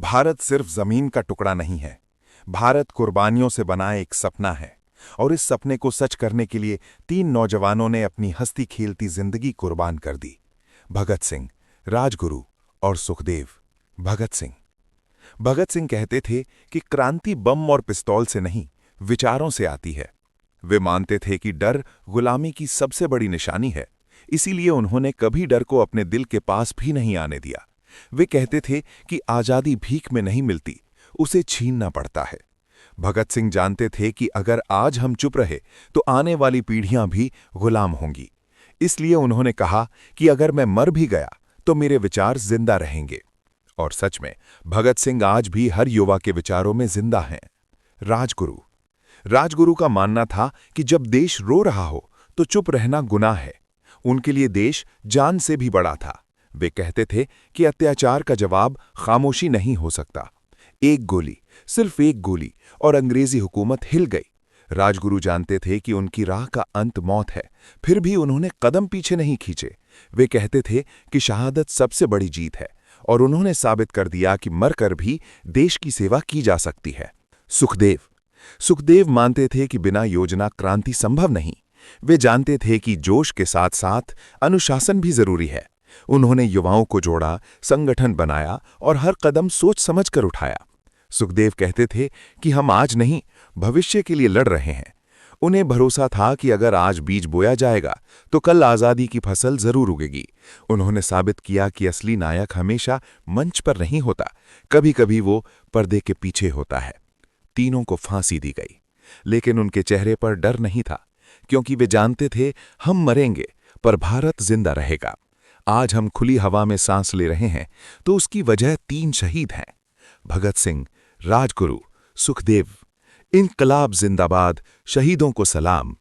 भारत सिर्फ जमीन का टुकड़ा नहीं है। भारत कुर्बानियों से बना एक सपना है और इस सपने को सच करने के लिए 3 नौजवानों ने अपनी हंसती खेलती जिंदगी कुर्बान कर दी। भगत सिंह, राजगुरु और सुखदेव। भगत सिंह कहते थे कि क्रांति बम और पिस्तौल से नहीं, विचारों से आती है। वे मानते थे कि डर गुलामी की सबसे बड़ी निशानी है, इसीलिए उन्होंने कभी डर को अपने दिल के पास भी नहीं आने दिया। वे कहते थे कि आजादी भीख में नहीं मिलती, उसे छीनना पड़ता है। भगत सिंह जानते थे कि अगर आज हम चुप रहे तो आने वाली पीढ़ियां भी गुलाम होंगी। इसलिए उन्होंने कहा कि अगर मैं मर भी गया तो मेरे विचार जिंदा रहेंगे। और सच में भगत सिंह आज भी हर युवा के विचारों में जिंदा हैं। राजगुरु का मानना था कि जब देश रो रहा हो तो चुप रहना गुनाह है। उनके लिए देश जान से भी बड़ा था। वे कहते थे कि अत्याचार का जवाब खामोशी नहीं हो सकता। एक गोली, सिर्फ एक गोली, और अंग्रेजी हुकूमत हिल गई। राजगुरु जानते थे कि उनकी राह का अंत मौत है, फिर भी उन्होंने कदम पीछे नहीं खींचे। वे कहते थे कि शहादत सबसे बड़ी जीत है, और उन्होंने साबित कर दिया कि मरकर भी देश की सेवा की जा सकती है। सुखदेव मानते थे कि बिना योजना क्रांति संभव नहीं। वे जानते थे कि जोश के साथ साथ अनुशासन भी जरूरी है। उन्होंने युवाओं को जोड़ा, संगठन बनाया और हर कदम सोच समझ कर उठाया। सुखदेव कहते थे कि हम आज नहीं, भविष्य के लिए लड़ रहे हैं। उन्हें भरोसा था कि अगर आज बीज बोया जाएगा तो कल आजादी की फसल जरूर उगेगी। उन्होंने साबित किया कि असली नायक हमेशा मंच पर नहीं होता, कभी कभी वो पर्दे के पीछे होता है। तीनों को फांसी दी गई, लेकिन उनके चेहरे पर डर नहीं था, क्योंकि वे जानते थे हम मरेंगे पर भारत जिंदा रहेगा। आज हम खुली हवा में सांस ले रहे हैं तो उसकी वजह 3 शहीद हैं: भगत सिंह, राजगुरु, सुखदेव। इनकलाब जिंदाबाद, शहीदों को सलाम।